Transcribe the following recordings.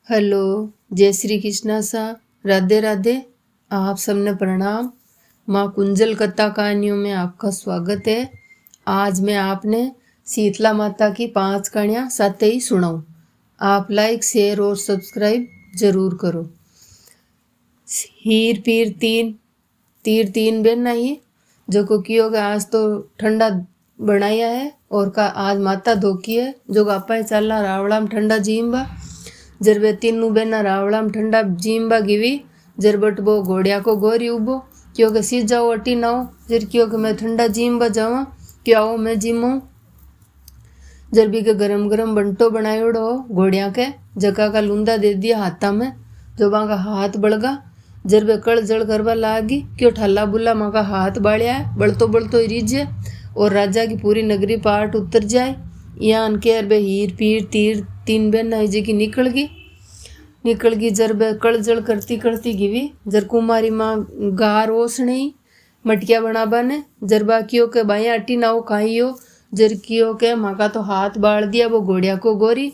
Hello, जय श्री कृष्णा सा, राधे राधे। आप सबने प्रणाम। माँ कुंजल कथा कहानियों में आपका स्वागत है। आज मैं आपने शीतला माता की 5 कहानियाँ साथ ही सुनाऊँ। आप लाइक शेयर और सब्सक्राइब जरूर करो। हीर पीर तीर तीन बेन नहीं जो को कियोगे आज तो ठंडा बनाया है और का आज माता धोकी है जो आपा चला रावड़ा में ठंडा जीम्बा जर वे तीनू बेना रावड़ा में ठंडा जीम्बा गिवी जर बट वो घोड़िया को गोरी उबो क्योंकि सी जाओ अटी ना हो जर क्योंकि मैं ठंडा जीम्बा जावा क्या हो मैं जीमो जर भी के गरम गरम बंटो बनायोड़ो हो घोड़िया के जका का लुंदा दे दिया हाथा में जो वहाँ का हाथ बड़गा जर वे कड़ जड़ करवा लागी क्यों ठल्ला बुल्ला माँ का हाथ बाड़िया है बड़तो रिझे और राजा की पूरी नगरी पाट उतर जाए या अनके बे हीर पीर तीर तीन बेन जी की निकल गई जर बे कड़ जड़ करती गिवी जर कुमारी माँ गार ओसणी मटकिया बनाबा ने जर बाकियों के बाया अटी ना हो खाइयो जर कियो के माँ का तो हाथ बाड़ दिया वो घोड़िया को गोरी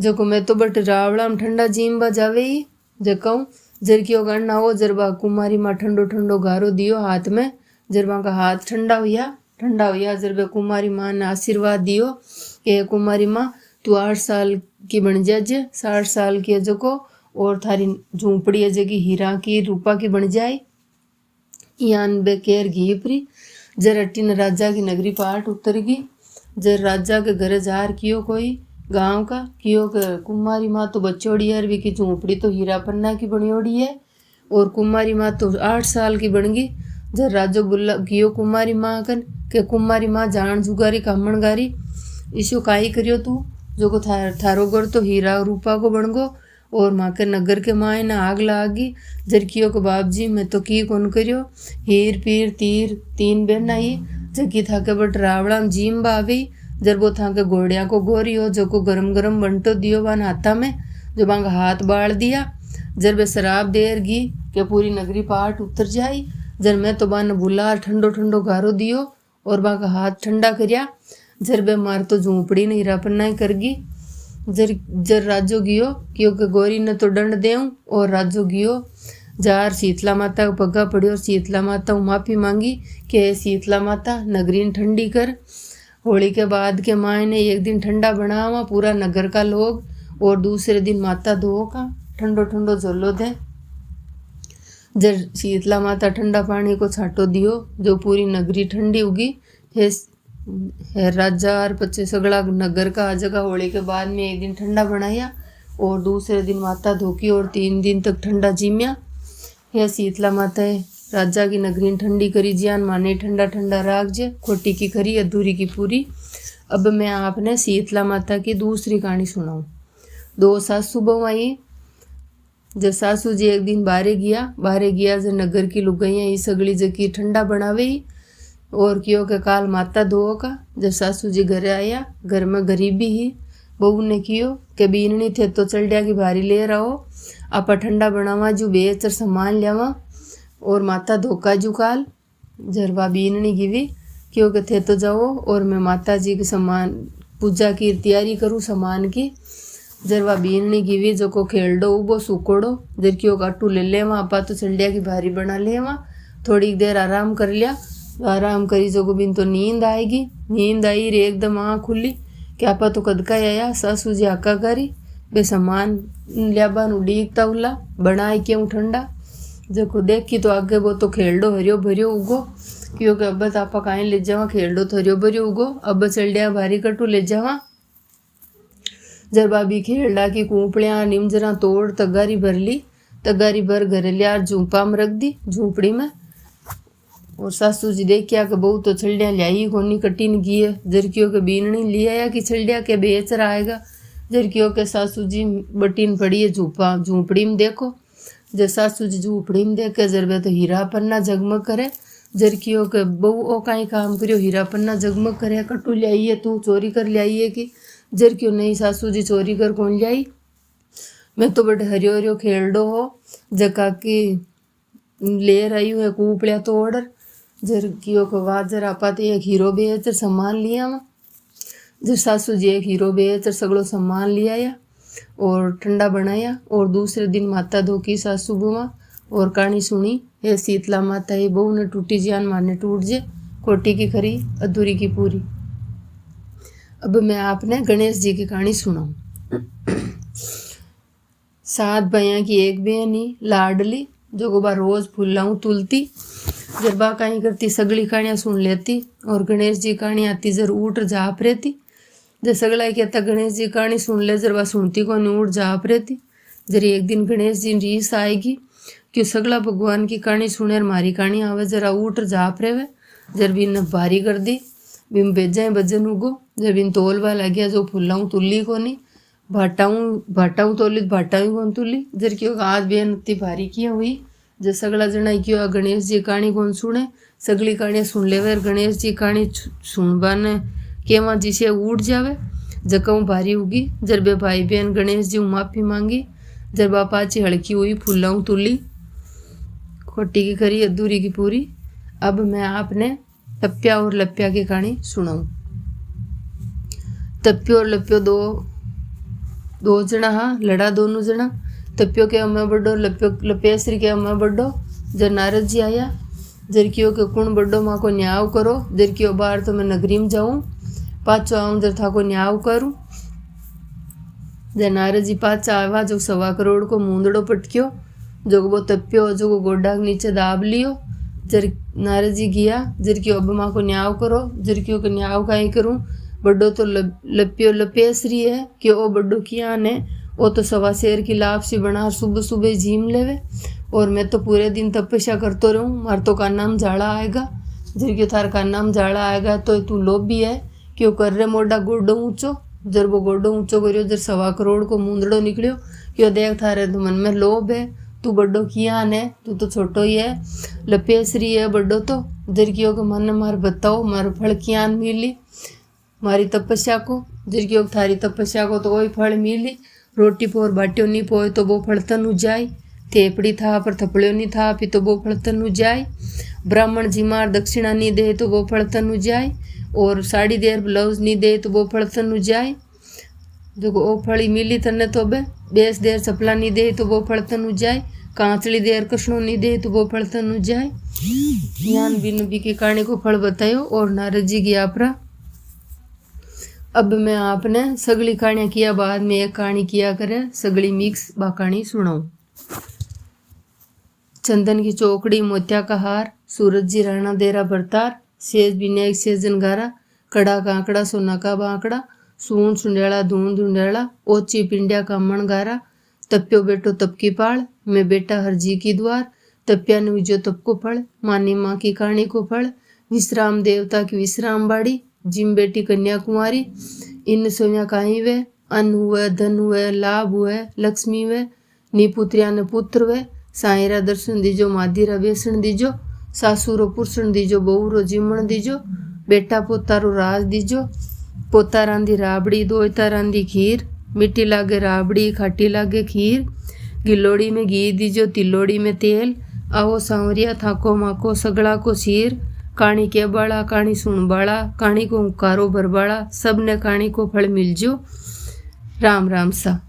जो को मैं तो बट रावड़ा में ठंडा जीम्बा जावे ही जकाऊँ जर कियो गण ना हो जर बा कुमारी माँ ठंडो गारो दियो हाथ में जर बा का हाथ ठंडा हुआ जर बे कुमारी माँ ने आशीर्वाद दियो कि कुमारी माँ तू 8 साल की बन जाए 60 साल की है जो को और थारी झूंपड़ी है जगी हीरा की रूपा की बन जाए यान बे केर घीपरी जर अट्टी न राजा की नगरी पाट उतरगी जर राजा के घर जार कियो कोई गांव का कियो के कुमारी माँ तो बच्चोड़ी है भी की झूंपड़ी तो हीरा पन्ना की बनियोड़ी है और कुमारी माँ तो 8 साल की बन गई जर राजो बुल्ला कियो कुमारी माँ कन के कुमारी माँ जान जुगारी कामण गारी ईशो काई करियो तू जो को थारो घर तो हीरा रूपा को बन गो और माँ के नगर के माए न आग लागी जरकियो को बाप जी मैं तो की कौन करियो हीर पीर तीर तीन बेन आई जकी था के बट रावड़ा में जीम बावी जर वो था के घोड़िया को गोरी हो जो को गरम गरम बंटो दियो बान हाथा में जो बांग हाथ बाड़ दिया जर वे शराब देर गी के पूरी नगरी पाट उतर जाई जर मैं तो बान बुलार ठंडो गारो दियो और बांग हाथ ठंडा करिया जर बे मार तो झूंपड़ी ने हीरा पन्ना ही करगी जर राजो गियो क्योंकि गोरी ने तो दंड देऊं और राजो गियो जार शीतला माता को पग्गा पड़ियो और शीतला माता को माफ़ी मांगी कि शीतला माता नगरी ठंडी कर होली के बाद के माए ने एक दिन ठंडा बनावा पूरा नगर का लोग और दूसरे दिन माता धो का ठंडो झोलो दे जर शीतला माता ठंडा पानी को छाटो दियो जो पूरी नगरी ठंडी उगी है राजा और बच्चे सगड़ा नगर का आ जगह होली के बाद में एक दिन ठंडा बनाया और दूसरे दिन माता धोकी और 3 दिन तक ठंडा जीम्या है शीतला माता है राजा की नगरी ठंडी करी जियान माने ठंडा राख जे खोटी की खरी अधूरी की पूरी। अब मैं आपने शीतला माता की दूसरी कहानी सुनाऊं। 2 सासू बहू आई जब सासू जी एक दिन बाहरे गया जब नगर की लुगाइयाँ ही सगली जकी ठंडा बनावे और क्यों के काल माता धो का जब सासू जी घर आया घर में गरीबी ही बहू ने कियो के बीननी थे तो चलडिया की भारी ले रहो आपा ठंडा बनावा जू बेच सामान लियावा और माता धोका जू काल जरवा बीननी गिवी क्यों के थे तो जाओ और मैं माता जी के सामान पूजा की तैयारी करूँ सामान की जरवा बीननी गिवी जो को खेल दो उबो सुकोड़ो जर क्यों काटू ले लेवा आपा तो चलडिया की भारी बना लेवा थोड़ी देर आराम कर लिया आराम करी जो बिन तो नींद आई रे एकदम आँख खुली क्या पा तो कदका आया सासू जी आका करी बे सामान लियाबा उड़ीकता उला बनाए क्यों ठंडा जो को देखी तो आगे वो तो खेल हरियो भरियो उगो क्योंकि अब तो आपा कहीं ले जावा खेल तो हरियो भरियो उगो अब चलडिया भारी कटू ले जावा जर भाभी खेलडा की कूपड़िया निमजरा तोड़ तगारी भर घर लिया झूंपा में रख दी झूंपड़ी में और सासू जी देखिया के बहू तो छलडिया लियाई कोनी कटीन की है जरकियों के बीननी ले आया कि छलडिया के बेच रहा आएगा जरकियों के सासू जी बटीन पड़ी है झूंपड़ी में देखो जब सासू जी झूंपड़ी में देखे जरबे तो हीरा पन्ना जगमग करे जरकियों के बहू ओ काई काम करियो हीरा पन्ना जगमग करे कटू लियाई है तू चोरी कर लियाई है कि जरकियों नहीं सासू जी चोरी कर कौन लियाई मैं तो बड़े हरियो खेल दो हो जका की ले रही है कूपड़िया तो ऑर्डर जर कियो को बाद जर आपा तो एक हीरो बेच सामान लिया वहाँ जब सासू जी एक हीरो बेच सगड़ो सामान लिया और ठंडा बनाया। और दूसरे दिन माता धो की सासू बुआ और कहानी सुनी। हे शीतला माता ये बहू ने टूटी जान मारने टूट जे, कोटी की खरी अधूरी की पूरी। अब मैं आपने गणेश जी की कहानी सुनाऊं। 7 भैया की एक बहनी लाडली, जो गोबा रोज फुलाऊं तुलती। जब बा कहीं करती सगली कहानियाँ सुन लेती और गणेश जी कहानी आती जर उठ जाप रहती। जब सगला कहता गणेश जी कहानी सुन ले, जर बा सुनती को नहीं उठ जाप रहती। जर एक दिन गणेश जी रीस आएगी क्यों सगला भगवान की कहानी सुने और मारी कहानी आवे, जरा उठ जाप रहे। जर बिन भारी कर दी बिन बेजा भजन उगो। जब इन तोलवा लग गया जो फुलाऊं तुल्ली को नहीं, भाटाऊं तोली भाटाऊं कौन तुल्ली। जर क्यों आज बेन इतनी भारी किया हुई। जब सगला जना क्यों गणेश जी कहानी कौन सुने, सगली कहानियाँ सुन ले। गणेश जी कहानी सुनबाने केवा जी से उठ जावे। जकऊँ भारी होगी। जर बे भाई बहन गणेश जी माफी मांगी। जर बापा अच्छी हल्की हुई फुलाऊं तुल्ली, खोटी की खरी अधूरी की पूरी। अब मैं आपने टप्प्या और लप्प्या की कहानी सुनाऊं। टप्प्यो और लप्प्यो दो जना हाँ लड़ा दोनों जना। टप्प्यो के अम्मा बड्डो, लपेश्री के अम्मा बड्डो। जर नारद जी आया, जर क्यों के कुण बड्डो माँ को न्याव करो। जर क्यों बाहर तो मैं नगरी में जाऊँ, पाछो आऊँ जर था को न्याव करूँ। जर नारद जी पाछा आवा जो 1.25 करोड़ को मूंदड़ो पटक्यो, जो वो टप्प्यो जो को गोडा के नीचे दाब लियो। जर नारद जी गया, जर क्यों अब माँ को न्याव करो। जर क्यों के न्याव काई करूँ, बड्डो तो लप्प्यो लपेश्री है कि ओ बड्डो किया ने वो तो 1.25 शेर की लापसी बना सुबह सुबह झीम लेवे। और मैं तो पूरे दिन तपस्या करतो रहूँ, मार तो का नाम झाड़ा आएगा। जर क्यों थार का नाम झाड़ा आएगा तो तू लोभी है क्यों कर रे मोटा गोडो ऊँचो। जर वो गोडो ऊँचो करियो, जर 1.25 करोड़ को मूंदड़ो निकलियो क्यों देख थारे तो मन में लोभ है। तू बड्डो किया ने, तू तो छोटो ही है, लपेश्री है बड्डो तो। जर क्यों के मन मार बताओ मार फल किया मिली मारी तपस्या को। जर क्यों थारी तपस्या को तो वही फल मिली। रोटी पोर बाटियो नहीं पोए तो वो फल तनु जाए। थेपड़ी था पर थपड़ियो नहीं था फिर तो वो फल तनु जाए। ब्राह्मण जी मार दक्षिणा नहीं दे तो वो फल तनु जाए। और साड़ी देर ब्लाउज नहीं दे तो वो फल तनु जाए। जो वो फड़ी मिली तने तो बेस देर चपला नहीं दे तो वो फल तनु जाए। कांचली देर कसणो नहीं दे तो वो फल तनु जाए। ज्ञान बिनबी की कहानी को फल बतायो और नारद जी गया अपरा। अब मैं आपने सगली कहानियाँ किया बाद में एक कहानी किया करे, सगली मिक्स बा कहानी सुनाऊं। चंदन की चौकड़ी, मोतिया का हार, सूरज जी राणा देरा भरतार, सेज विनायक सेज जनगारा, कड़ा कांकड़ा सोना का बांकड़ा, सून सुंडेला धून धुंडेला, ओची पिंडिया का मणगारा। तप्यो बेटो तप की पाल, मैं बेटा हरजी की द्वार। तप्या ने विजो तप को फल, मानी माँ की कहानी को फल। विश्राम देवता की विश्राम बाड़ी, जिम बेटी कन्याकुमारी। इन सोया काई वे, अन्न हुए धन हुए लाभ हुए लक्ष्मी हुए। निपुत्रिया ने पुत्र हुए, साईरा दर्शन दीजो मादीरा बेसन दीजो। सासुरो पुरुषण दीजो बहुरो जिमण दीजो। बेटा पोतारो राज दीजो। पोता रांधी राबड़ी दोयता रांधी खीर। मिट्टी लागे राबड़ी खाटी लागे खीर। गिलोड़ी में घी दीजो तिलोड़ी में तेल। आओ सांवरिया थाको माको सगड़ा को सीर। कहानी के बाड़ा कहानी सुन बाड़ा, कहानी को कारो भरबाड़ा, सब ने कहानी को फल मिल जो। राम राम सा।